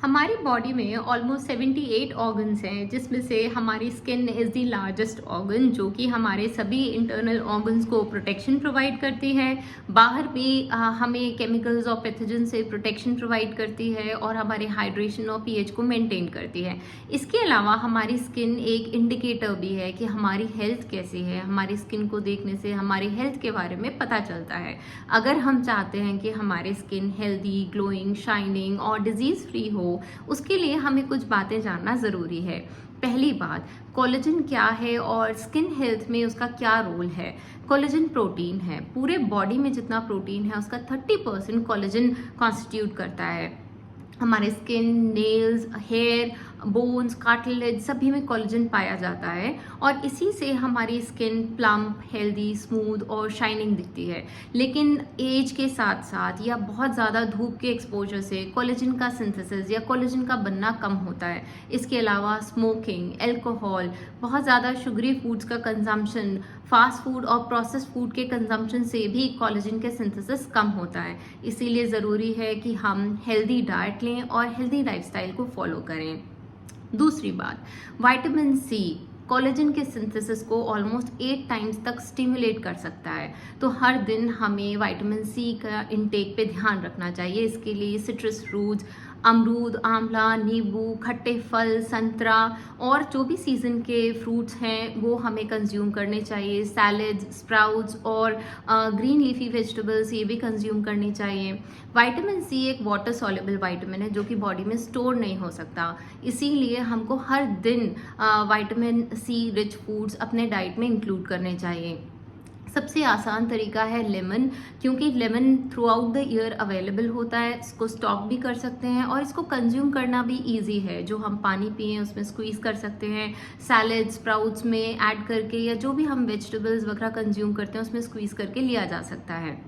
हमारी बॉडी में almost 78 organs हैं, जिसमें से हमारी skin is the largest organ, जो कि हमारे सभी इंटरनल ऑर्गन्स को प्रोटेक्शन प्रोवाइड करती है। बाहर भी हमें केमिकल्स और पैथोजन से प्रोटेक्शन प्रोवाइड करती है और हमारे हाइड्रेशन और पीएच को मेंटेन करती है। इसके अलावा हमारी स्किन एक इंडिकेटर भी है कि हमारी हेल्थ कैसी है। हमारी स्किन को देखने से हमारी हेल्थ के बारे में पता चलता है। अगर हम चाहते हैं कि हमारी स्किन हेल्दी, ग्लोइंग, शाइनिंग और डिजीज़ फ्री हो, उसके लिए हमें कुछ बातें जानना ज़रूरी है। पहली बात, कोलेजन क्या है और स्किन हेल्थ में उसका क्या रोल है। कोलेजन प्रोटीन है। पूरे बॉडी में जितना प्रोटीन है उसका 30% कोलेजन कॉन्स्टिट्यूट करता है। हमारे skin, nails, hair, bones, cartilage सभी में कोलेजन पाया जाता है और इसी से हमारी स्किन प्लम्प, हेल्दी, स्मूथ और शाइनिंग दिखती है। लेकिन एज के साथ साथ या बहुत ज़्यादा धूप के एक्सपोजर से कोलेजन का सिंथेसिस या कोलेजन का बनना कम होता है। इसके अलावा स्मोकिंग, अल्कोहल, बहुत ज़्यादा शुगरी फूड्स का कंजम्पशन, फास्ट फूड और प्रोसेस्ड फूड के कंजम्पशन से भी कोलेजन के सिंथेसिस कम होता है। इसीलिए ज़रूरी है कि हम हेल्दी डाइट लें और हेल्दी लाइफस्टाइल को फॉलो करें। दूसरी बात, विटामिन सी कोलेजन के सिंथेसिस को ऑलमोस्ट 8 टाइम्स तक स्टिमुलेट कर सकता है। तो हर दिन हमें विटामिन सी का इंटेक पे ध्यान रखना चाहिए। इसके लिए सिट्रस फ्रूट्स, अमरूद, आंवला, नींबू, खट्टे फल, संतरा और जो भी सीज़न के फ्रूट्स हैं वो हमें कंज्यूम करने चाहिए। सैलड्स, स्प्राउट्स और ग्रीन लीफी वेजिटेबल्स ये भी कंज्यूम करनी चाहिए। विटामिन सी एक वाटर सॉल्युबल विटामिन है जो कि बॉडी में स्टोर नहीं हो सकता। इसीलिए हमको हर दिन विटामिन सी रिच फूड्स अपने डाइट में इंक्लूड करने चाहिए। सबसे आसान तरीका है लेमन, क्योंकि lemon through out the year available होता है। इसको स्टॉक भी कर सकते हैं और इसको कंज्यूम करना भी इजी है। जो हम पानी पिए उसमें स्क्वीज़ कर सकते हैं, सैलेड, स्प्राउट्स में ऐड करके, या जो भी हम वेजिटेबल्स वगैरह कंज्यूम करते हैं उसमें स्क्वीज़ करके लिया जा सकता है।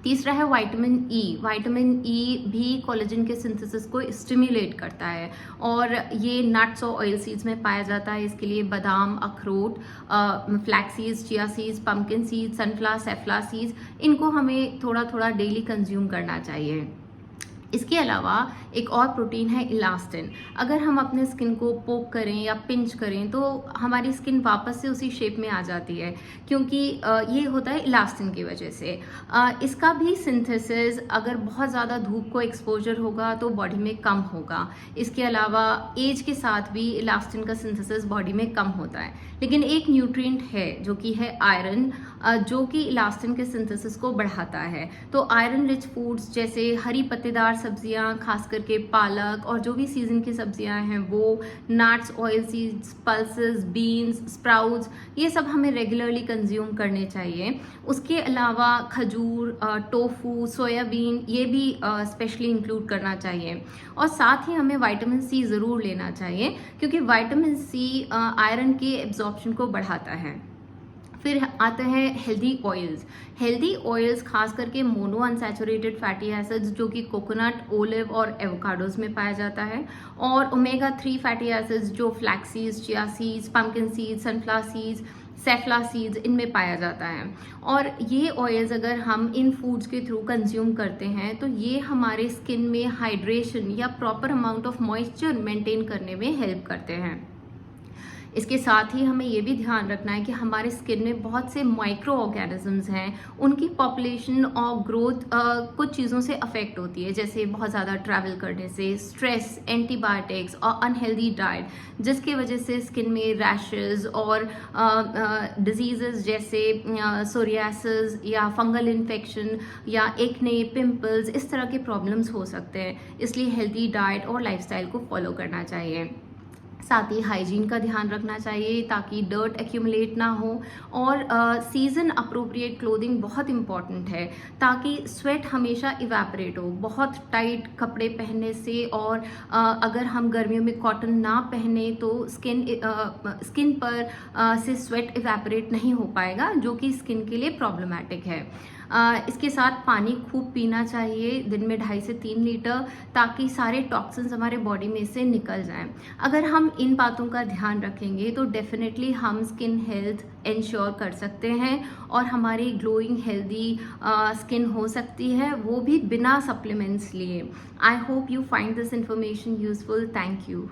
तीसरा है विटामिन ई। विटामिन ई भी कोलेजन के सिंथेसिस को स्टिमुलेट करता है और ये नट्स और ऑयल सीड्स में पाया जाता है। इसके लिए बादाम, अखरोट, flax seeds, chia seeds, pumpkin seeds, sunflower, safflower seeds, इनको हमें थोड़ा थोड़ा डेली कंज्यूम करना चाहिए। इसके अलावा एक और प्रोटीन है इलास्टिन। अगर हम अपने स्किन को पोक करें या पिंच करें तो हमारी स्किन वापस से उसी शेप में आ जाती है, क्योंकि ये होता है इलास्टिन की वजह से। इसका भी सिंथेसिस अगर बहुत ज़्यादा धूप को एक्सपोजर होगा तो बॉडी में कम होगा। इसके अलावा एज के साथ भी इलास्टिन का सिंथेसिस बॉडी में कम होता है। लेकिन एक न्यूट्रिएंट है जो कि है आयरन, जो कि इलास्टिन के सिंथेसिस को बढ़ाता है। तो आयरन रिच फूड्स जैसे हरी पत्तेदार सब्जियां, खास करके पालक और जो भी सीजन की सब्जियां हैं वो, nuts, oil seeds, pulses, beans, sprouts, ये सब हमें रेगुलरली कंज्यूम करने चाहिए। उसके अलावा खजूर, टोफू, सोयाबीन, ये भी स्पेशली इंक्लूड करना चाहिए। और साथ ही हमें विटामिन सी ज़रूर लेना चाहिए, क्योंकि विटामिन सी आयरन के एब्जॉर्प्शन को बढ़ाता है। फिर आते हैं हेल्दी ऑयल्स। हेल्दी ऑयल्स खास करके मोनो अनसैचुरेटेड फैटी एसिड्स, जो कि कोकोनट, ओलिव और एवोकाडोज में पाया जाता है, और ओमेगा 3 फैटी एसिड्स जो flax seeds, chia seeds, pumpkin seeds, sunflower seeds, safflower seeds, इनमें पाया जाता है। और ये ऑयल्स अगर हम इन फूड्स के थ्रू कंज्यूम करते हैं तो ये हमारे स्किन में हाइड्रेशन या proper amount of moisture maintain करने में हेल्प करते हैं। इसके साथ ही हमें ये भी ध्यान रखना है कि हमारे स्किन में बहुत से माइक्रो ऑर्गेनिजम्स हैं, उनकी पॉपुलेशन और ग्रोथ कुछ चीज़ों से अफेक्ट होती है, जैसे बहुत ज़्यादा ट्रैवल करने से, स्ट्रेस, एंटीबायोटिक्स और अनहेल्दी डाइट, जिसकी वजह से स्किन में रैशेस और डिजीज़ेस जैसे सोरियासिस या फंगल इन्फेक्शन या एक्ने, पिंपल्स, इस तरह के प्रॉब्लम्स हो सकते हैं। इसलिए हेल्दी डाइट और लाइफस्टाइल को फॉलो करना चाहिए। साथ ही हाइजीन का ध्यान रखना चाहिए ताकि डर्ट एक्यूमुलेट ना हो, और सीज़न अप्रोप्रिएट क्लोथिंग बहुत इंपॉर्टेंट है ताकि स्वेट हमेशा इवेपोरेट हो। बहुत टाइट कपड़े पहनने से और अगर हम गर्मियों में कॉटन ना पहने तो स्किन पर से स्वेट इवेपोरेट नहीं हो पाएगा, जो कि स्किन के लिए प्रॉब्लमैटिक है। इसके साथ पानी खूब पीना चाहिए, दिन में 2.5 से 3 लीटर, ताकि सारे टॉक्सिन्स हमारे बॉडी में से निकल जाएं। अगर हम इन बातों का ध्यान रखेंगे तो डेफिनेटली हम स्किन हेल्थ इंश्योर कर सकते हैं और हमारी ग्लोइंग हेल्दी स्किन हो सकती है, वो भी बिना सप्लीमेंट्स लिए। I hope you find this information useful. Thank you.